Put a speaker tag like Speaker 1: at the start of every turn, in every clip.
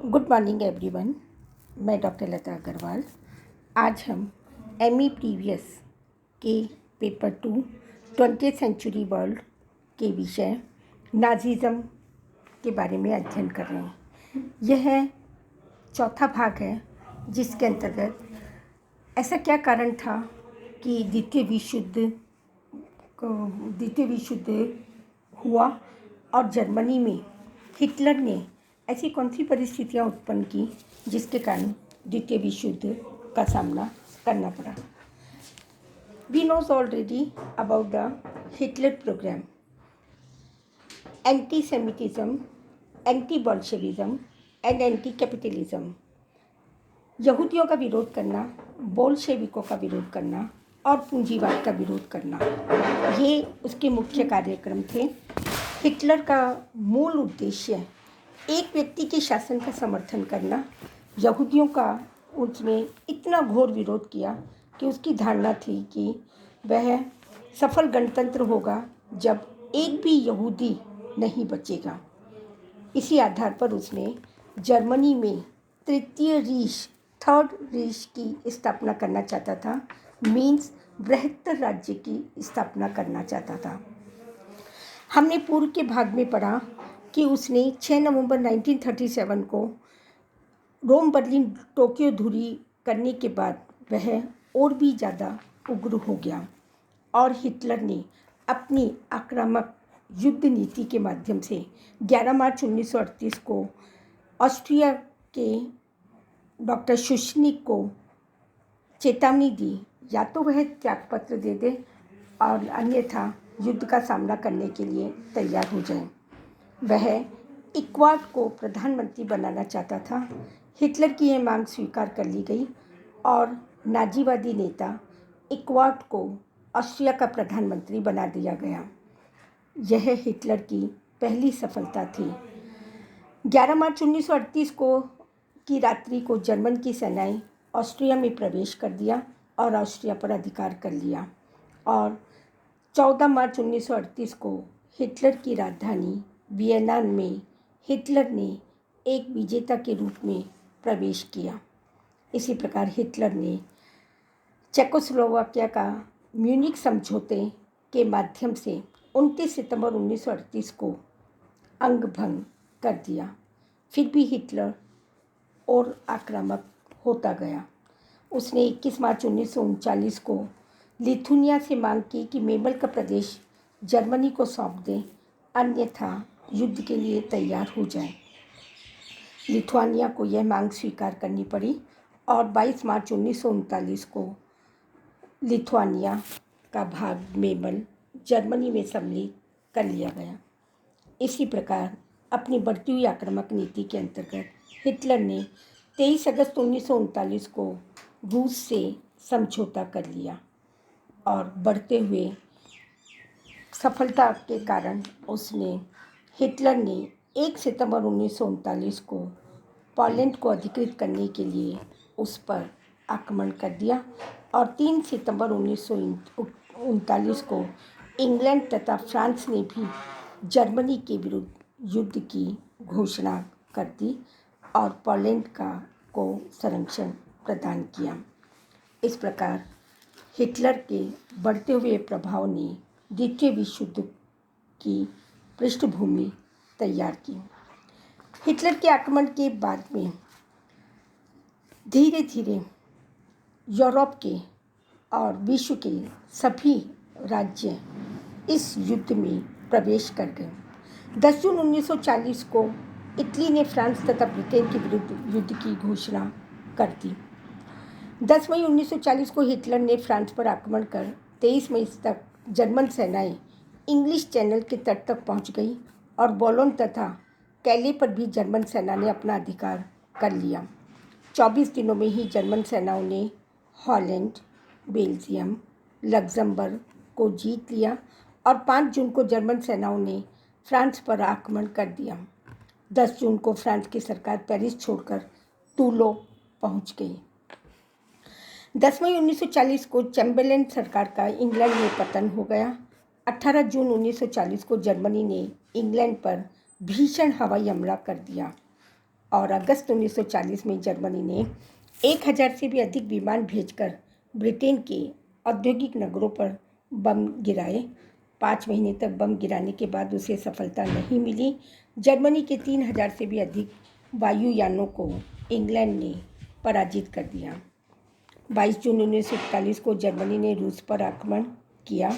Speaker 1: Good morning everyone. मैं doctor लता अग्रवाल। आज हम एमई प्रीवियस के पेपर 2 20th सेंचुरी वर्ल्ड के विषय नाज़िज़्म के बारे में अध्ययन कर रहे हैं। यह चौथा भाग है जिसके अंतर्गत ऐसा क्या कारण था कि द्वितीय विश्व युद्ध हुआ और जर्मनी में हिटलर ने ऐसी कौन सी परिस्थितियाँ उत्पन्न की जिसके कारण द्वितीय विश्व युद्ध का सामना करना पड़ा। We knows already about the Hitler program, anti semitism, anti Bolshevism and anti capitalism. यहूदियों का विरोध करना, बोल्शेविकों का विरोध करना और पूंजीवाद का विरोध करना, ये उसके मुख्य कार्यक्रम थे। हिटलर का मूल उद्देश्य एक व्यक्ति के शासन का समर्थन करना। यहूदियों का उसने इतना घोर विरोध किया कि उसकी धारणा थी कि वह सफल गणतंत्र होगा जब एक भी यहूदी नहीं बचेगा। इसी आधार पर उसने जर्मनी में थर्ड रीच की स्थापना करना चाहता था, मीन्स बृहत्तर राज्य की स्थापना करना चाहता था। हमने पूर्व के भाग में पढ़ा कि उसने 6 नवंबर 1937 को रोम, बर्लिन, टोक्यो दूरी करने के बाद वह और भी ज़्यादा उग्र हो गया और हिटलर ने अपनी आक्रामक युद्ध नीति के माध्यम से 11 मार्च 1938 को ऑस्ट्रिया के डॉक्टर शुशनिक को चेतावनी दी, या तो वह त्यागपत्र दे दे और अन्यथा युद्ध का सामना करने के लिए तैयार हो जाए। वह इक्वाड को प्रधानमंत्री बनाना चाहता था। हिटलर की यह मांग स्वीकार कर ली गई और नाजीवादी नेता इक्वाड को ऑस्ट्रिया का प्रधानमंत्री बना दिया गया। यह हिटलर की पहली सफलता थी। 11 मार्च 1938 की रात्रि को जर्मन की सेनाएं ऑस्ट्रिया में प्रवेश कर दिया और ऑस्ट्रिया पर अधिकार कर लिया और 14 मार्च 1938 को हिटलर की राजधानी वियना में हिटलर ने एक विजेता के रूप में प्रवेश किया। इसी प्रकार हिटलर ने चेकोस्लोवाकिया का म्यूनिख समझौते के माध्यम से 29 सितंबर 1938 को अंग भंग कर दिया। फिर भी हिटलर और आक्रामक होता गया। उसने 21 मार्च 1939 को लिथुनिया से मांग की कि मेबल का प्रदेश जर्मनी को सौंप दें, अन्यथा युद्ध के लिए तैयार हो जाए। लिथुआनिया को यह मांग स्वीकार करनी पड़ी और 22 मार्च 1939 को लिथुआनिया का भाग मेबल जर्मनी में सम्मिलित कर लिया गया। इसी प्रकार अपनी बढ़ती हुई आक्रामक नीति के अंतर्गत हिटलर ने 23 अगस्त 1939 को रूस से समझौता कर लिया और बढ़ते हुए सफलता के कारण हिटलर ने 1 सितंबर 1939 को पोलैंड को अधिकृत करने के लिए उस पर आक्रमण कर दिया और 3 सितंबर 1939 को इंग्लैंड तथा फ्रांस ने भी जर्मनी के विरुद्ध युद्ध की घोषणा कर दी और पोलैंड को संरक्षण प्रदान किया। इस प्रकार हिटलर के बढ़ते हुए प्रभाव ने द्वितीय विश्व युद्ध की पृष्ठभूमि तैयार की। हिटलर के आक्रमण के बाद में धीरे धीरे यूरोप के और विश्व के सभी राज्य इस युद्ध में प्रवेश कर गए। 10 जून 1940 को इटली ने फ्रांस तथा ब्रिटेन के विरुद्ध युद्ध की घोषणा कर दी। 10 मई 1940 को हिटलर ने फ्रांस पर आक्रमण कर 23 मई तक जर्मन सेनाएं इंग्लिश चैनल के तट तक पहुंच गई और बोलोन तथा कैले पर भी जर्मन सेना ने अपना अधिकार कर लिया। 24 दिनों में ही जर्मन सेनाओं ने हॉलैंड, बेल्जियम, लग्जमबर्ग को जीत लिया और 5 जून को जर्मन सेनाओं ने फ्रांस पर आक्रमण कर दिया। 10 जून को फ्रांस की सरकार पेरिस छोड़कर टूलो पहुंच गई। 10 मई 1940 को चैम्बरलेन सरकार का इंग्लैंड में पतन हो गया। 18 जून 1940 को जर्मनी ने इंग्लैंड पर भीषण हवाई हमला कर दिया और अगस्त 1940 में जर्मनी ने 1000 से भी अधिक विमान भेजकर ब्रिटेन के औद्योगिक नगरों पर बम गिराए। 5 महीने तक बम गिराने के बाद उसे सफलता नहीं मिली। जर्मनी के 3000 से भी अधिक वायुयानों को इंग्लैंड ने पराजित कर दिया। 22 जून 1941 को जर्मनी ने रूस पर आक्रमण किया।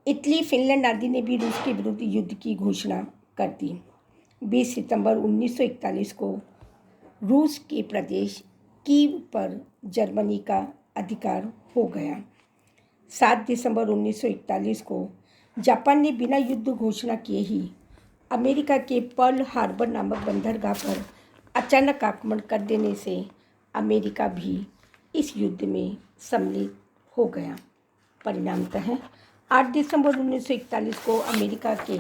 Speaker 1: इटली, फिनलैंड आदि ने भी रूस के विरुद्ध युद्ध की घोषणा कर दी। 20 सितंबर 1941 को रूस के प्रदेश कीव पर जर्मनी का अधिकार हो गया। 7 दिसंबर 1941 को जापान ने बिना युद्ध घोषणा किए ही अमेरिका के पर्ल हार्बर नामक बंदरगाह पर अचानक आक्रमण कर देने से अमेरिका भी इस युद्ध में सम्मिलित हो गया। परिणामतः 8 दिसंबर 1941 को अमेरिका के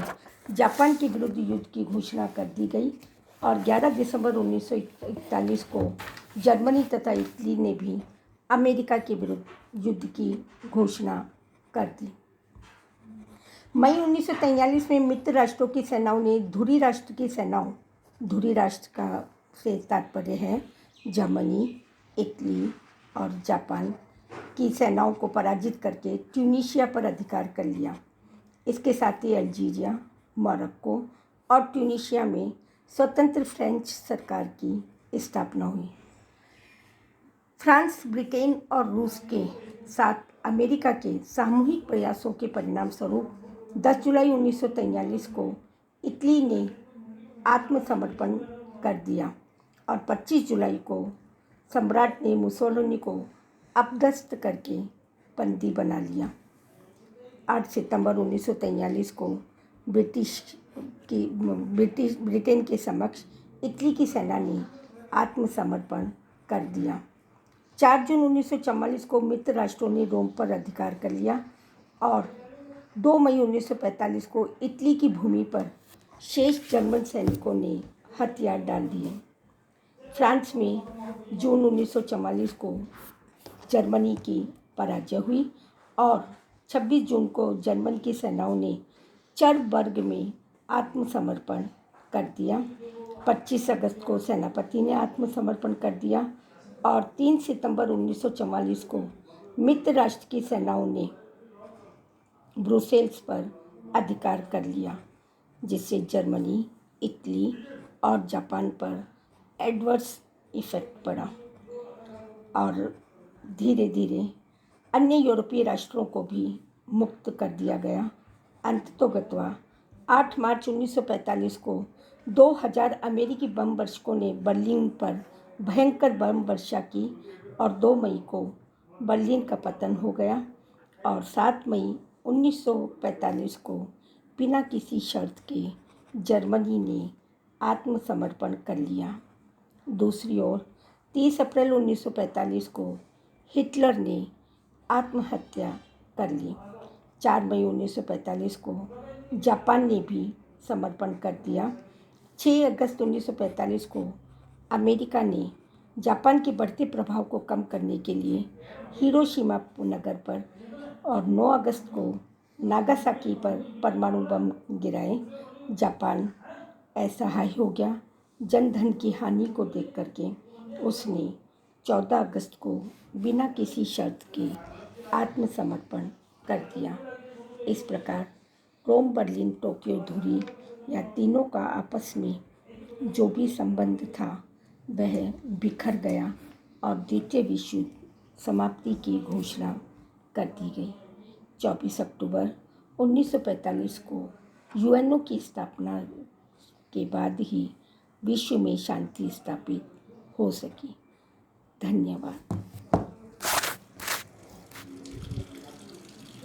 Speaker 1: जापान के विरुद्ध युद्ध की घोषणा कर दी गई और 11 दिसंबर 1941 को जर्मनी तथा इटली ने भी अमेरिका के विरुद्ध युद्ध की घोषणा कर दी। मई 1943 में मित्र राष्ट्रों की सेनाओं ने धुरी राष्ट्र की सेनाओं, धुरी राष्ट्र का से तात्पर्य है जर्मनी, इटली और जापान की सेनाओं को पराजित करके ट्यूनीशिया पर अधिकार कर लिया। इसके साथ ही अल्जीरिया, मोरक्को और ट्यूनीशिया में स्वतंत्र फ्रेंच सरकार की स्थापना हुई। फ्रांस, ब्रिटेन और रूस के साथ अमेरिका के सामूहिक प्रयासों के परिणाम स्वरूप 10 जुलाई 1943 को इटली ने आत्मसमर्पण कर दिया और 25 जुलाई को सम्राट ने मुसोलिनी को अपदस्थ करके बंदी बना लिया। 8 सितंबर 1943 को ब्रिटेन के समक्ष इटली की सेना ने आत्मसमर्पण कर दिया। 4 जून 1944 को मित्र राष्ट्रों ने रोम पर अधिकार कर लिया और 2 मई 1945 को इटली की भूमि पर शेष जर्मन सैनिकों ने हथियार डाल दिए। फ्रांस में जून 1944 को जर्मनी की पराजय हुई और 26 जून को जर्मन की सेनाओं ने चरबर्ग में आत्मसमर्पण कर दिया। 25 अगस्त को सेनापति ने आत्मसमर्पण कर दिया और 3 सितंबर 1944 को मित्र राष्ट्र की सेनाओं ने ब्रुसेल्स पर अधिकार कर लिया, जिससे जर्मनी, इटली और जापान पर एडवर्स इफेक्ट पड़ा और धीरे धीरे अन्य यूरोपीय राष्ट्रों को भी मुक्त कर दिया गया। अंततोगत्वा 8 मार्च 1945 को 2000 अमेरिकी बम वर्षकों ने बर्लिन पर भयंकर बम वर्षा की और 2 मई को बर्लिन का पतन हो गया और 7 मई 1945 को बिना किसी शर्त के जर्मनी ने आत्मसमर्पण कर लिया। दूसरी ओर 30 अप्रैल 1945 को हिटलर ने आत्महत्या कर ली। 4 मई 1945 को जापान ने भी समर्पण कर दिया। 6 अगस्त 1945 को अमेरिका ने जापान के बढ़ते प्रभाव को कम करने के लिए हिरोशिमा नगर पर और 9 अगस्त को नागासाकी पर परमाणु बम गिराए। जापान असहाय हो गया। जनधन की हानि को देख करके उसने 14 अगस्त को बिना किसी शर्त के आत्मसमर्पण कर दिया। इस प्रकार रोम, बर्लिन, टोक्यो, धुरी या तीनों का आपस में जो भी संबंध था वह बिखर गया और द्वितीय विश्व युद्ध समाप्ति की घोषणा कर दी गई। 24 अक्टूबर 1945 को यूएनओ की स्थापना के बाद ही विश्व में शांति स्थापित हो सकी। धन्यवाद।